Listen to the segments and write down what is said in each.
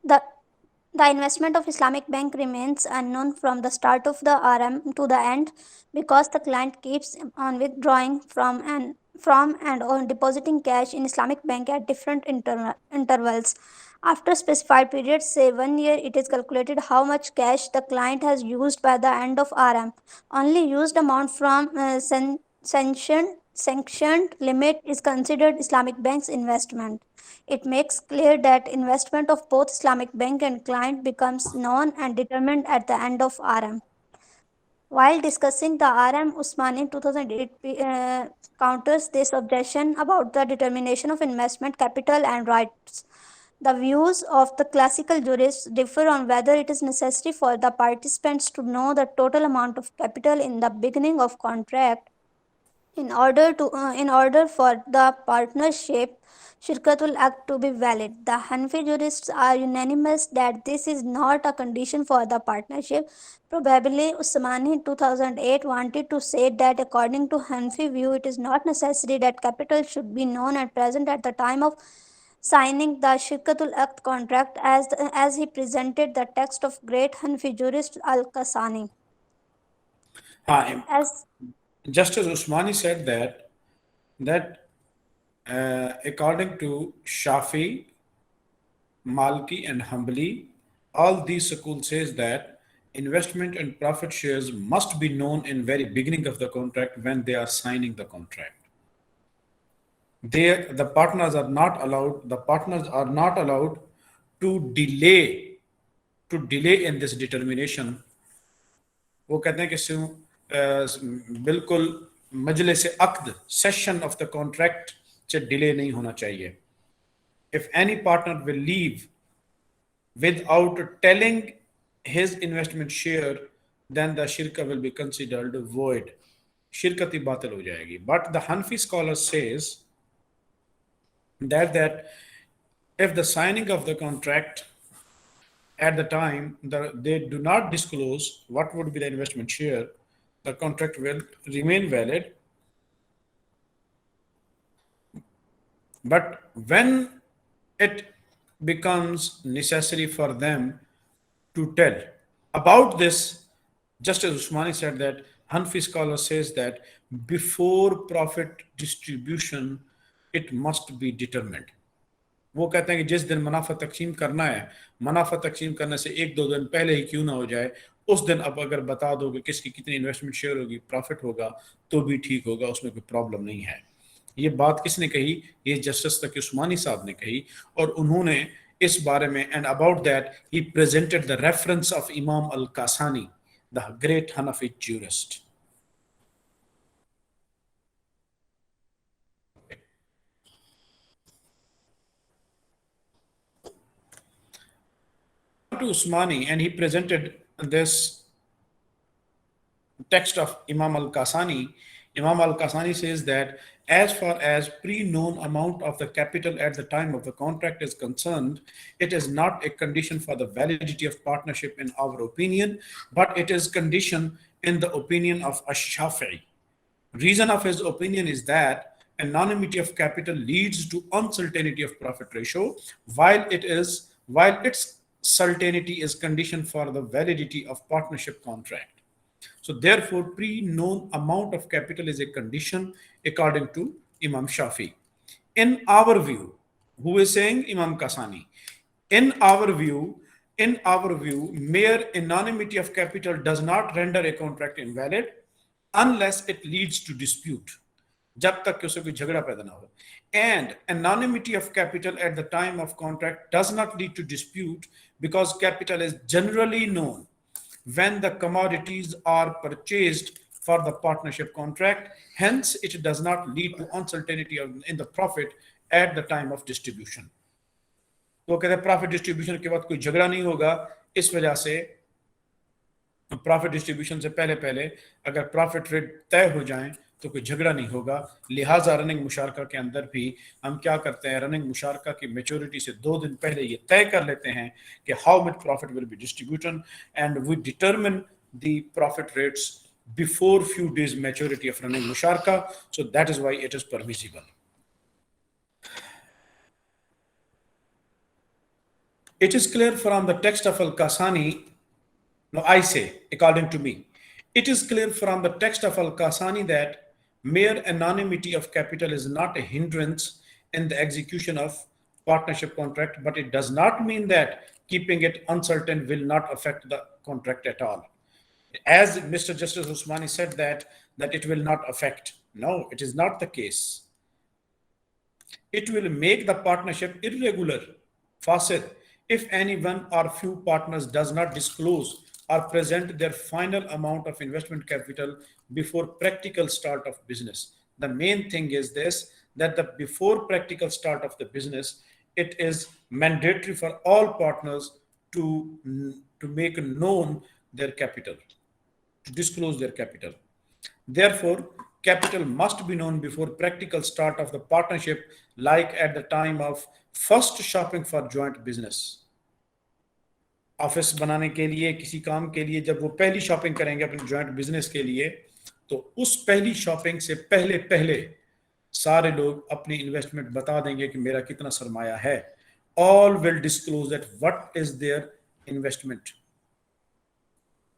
The The investment of Islamic bank remains unknown from the start of the RM to the end because the client keeps on withdrawing from and on depositing cash in Islamic bank at different intervals. After specified periods, say 1 year, it is calculated how much cash the client has used by the end of RM. Only used amount from sanctioned limit is considered Islamic bank's investment. It makes clear that investment of both Islamic bank and client becomes known and determined at the end of RM. While discussing the RM, Usmani 2008 counters this objection about the determination of investment capital and rights. The views of the classical jurists differ on whether it is necessary for the participants to know the total amount of capital in the beginning of contract in order for the partnership Shirkatul Act to be valid. The Hanafi jurists are unanimous that this is not a condition for the partnership. Probably Usmani 2008 wanted to say that according to Hanafi view, it is not necessary that capital should be known and present at the time of signing the Shirkatul Act contract as he presented the text of great Hanafi jurist Al-Kasani. As Justice Usmani said that according to Shafi, Malki and Hanbali, all these schools says that investment and profit shares must be known in very beginning of the contract when they are signing the contract. The partners are not allowed to delay in this determination. वो कहते हैं कि बिल्कुल मजलिस अक्द session of the contract से delay नहीं होना चाहिए. If any partner will leave without telling his investment share, then the shirka will be considered void. Shirkati batil ho jayegi. But the Hanafi scholar says that if the signing of the contract at the time they do not disclose what would be the investment share, the contract will remain valid. But when it becomes necessary for them to tell about this, just as Usmani said that Hanafi scholar says that before profit distribution, it must be determined. वो कहते हैं कि जिस दिन मुनाफा तकसीम करना है, मुनाफा तकसीम करने से 1-2 दिन पहले ही क्यों ना हो जाए, उस दिन अब अगर बता दोगे किसकी कितनी इन्वेस्टमेंट शेयर होगी, प्रॉफिट होगा, तो भी ठीक होगा, उसमें कोई प्रॉब्लम नहीं है. ये बात किसने कही? ये जस्टिस तकी उस्मानी साहब ने कही. और उन्होंने इस बारे में, and about that he presented the reference of Imam al Kasani, the great Hanafi jurist. to Usmani, and he presented this text of Imam al-Kasani. Imam al-Kasani says that as far as pre-known amount of the capital at the time of the contract is concerned, it is not a condition for the validity of partnership in our opinion, but it is condition in the opinion of Ash-Shafi'i. Reason of his opinion is that anonymity of capital leads to uncertainty of profit ratio, while its certainty is conditioned for the validity of partnership contract. So therefore, pre-known amount of capital is a condition according to Imam Shafi. In our view, who is saying? Imam Kasani. In our view, mere anonymity of capital does not render a contract invalid unless it leads to dispute. जब तक कि उसे कोई झगड़ा पैदा ना हो. And anonymity of capital at the time of contract does not lead to dispute because capital is generally known when the commodities are purchased for the partnership contract. Hence, it does not lead to uncertainty in the profit at the time of distribution. तो कहते हैं profit distribution के बाद कोई झगड़ा नहीं होगा. इस वजह से प्रॉफिट डिस्ट्रीब्यूशन से पहले अगर प्रॉफिट रेट तय हो जाएं तो कोई झगड़ा नहीं होगा. लिहाजा रनिंग मुशारका के अंदर भी हम क्या करते हैं, रनिंग मुशारका की मैच्योरिटी से 2 दिन पहले ये तय कर लेते हैं कि how much profit will be distributed, and we determine the profit rates before few days maturity of running मुशारका. So that is why it is permissible. It is clear from the text of Al-Kasani, no, I say, according to me, it is clear from the text of Al-Kasani that mere anonymity of capital is not a hindrance in the execution of partnership contract, but it does not mean that keeping it uncertain will not affect the contract at all. As Mr. Justice Usmani said that it will not affect. No, it is not the case. It will make the partnership irregular, fasid, if any one or few partners does not disclose or present their final amount of investment capital before practical start of business. The main thing is this, that the before practical start of the business, it is mandatory for all partners to make known their capital, to disclose their capital. Therefore, capital must be known before practical start of the partnership, like at the time of first shopping for joint business. Office बनाने के लिए, किसी काम के लिए जब वो पहली शॉपिंग करेंगे अपने जॉइंट बिजनेस के लिए, तो उस पहली शॉपिंग से पहले सारे लोग अपनी इन्वेस्टमेंट बता देंगे कि मेरा कितना सरमाया है. All will disclose that what is their investment.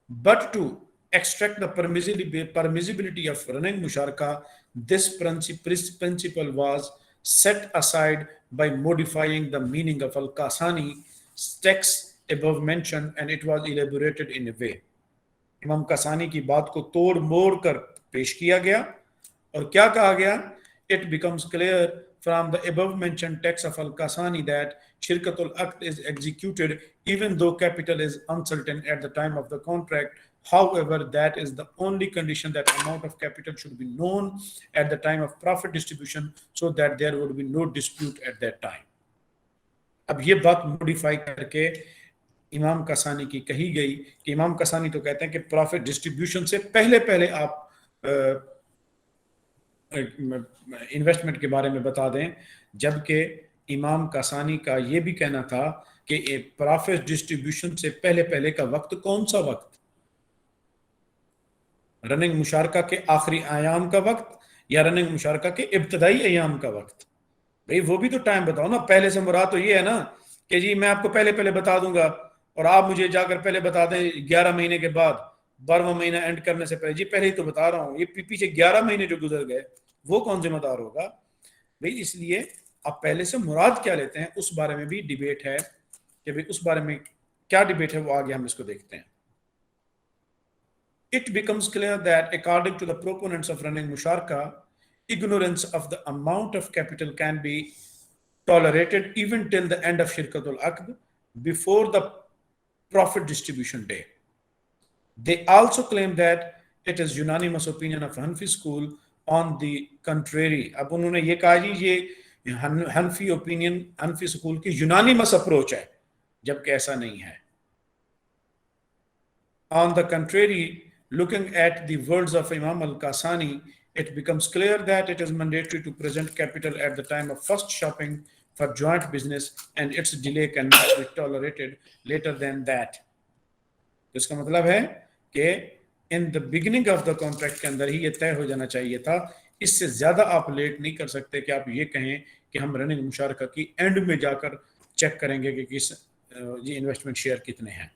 But to extract the permissibility of running Musharakah, this principle was set aside by modifying the meaning of Al-Kasani text above mentioned, and it was elaborated in a way. इमाम कसानी की बात को तोड़ मोड़ कर पेश किया गया और क्या कहा गया? It becomes clear from the above mentioned text of Al-Kasani that Shirkatul Aqd is executed even though capital is uncertain at the time of the contract. However, that is the only condition that amount of capital should be known at the time of profit distribution so that there would be no dispute at that time. अब ये बात modify करके इमाम कसानी की कही गई कि इमाम कसानी तो कहते हैं कि प्रॉफिट डिस्ट्रीब्यूशन से पहले आप इन्वेस्टमेंट के बारे में बता दें, जबकि इमाम कसानी का ये भी कहना था कि प्रॉफिट डिस्ट्रीब्यूशन से पहले का वक्त कौन सा वक्त? रनिंग मुशारका के आखिरी आयाम का वक्त या रनिंग मुशारका के इब्तदाई आयाम का वक्त? भाई वो भी तो टाइम बताओ ना. पहले से मुराद तो ये है ना कि जी मैं आपको पहले बता दूंगा और आप मुझे जाकर पहले बता दें 11 महीने के बाद, 12वां महीना एंड करने से पहले. जी पहले ही तो बता रहा हूँ, ये पीछे 11 महीने जो गुजर गए वो कौन जिम्मेदार होगा भाई? इसलिए आप पहले से मुराद क्या लेते हैं उस बारे में भी डिबेट है कि भाई उस बारे में क्या डिबेट है, वो आगे हम इसको देखते हैं. It becomes clear that according to the proponents of running Musharakah, ignorance of the amount of capital can be tolerated even till the end of Shirkatul Aqd, before the profit distribution day. They also claim that it is unanimous opinion of Hanfi school on the contrary. अब उन्होंने ये कहा जी ये हनफी opinion, हनफी school की unanimous approach है, जबकि ऐसा नहीं है. On the contrary, looking at the words of Imam Al-Kasani, it becomes clear that it is mandatory to present capital at the time of first shopping for joint business, and its delay cannot be tolerated later than that. इसका मतलब है कि in the beginning of the contract के अंदर ही ये तय हो जाना चाहिए था. इससे ज्यादा आप लेट नहीं कर सकते कि आप ये कहें कि हम रनिंग मुशारका की एंड में जाकर चेक करेंगे कि किस ये इन्वेस्टमेंट शेयर कितने हैं.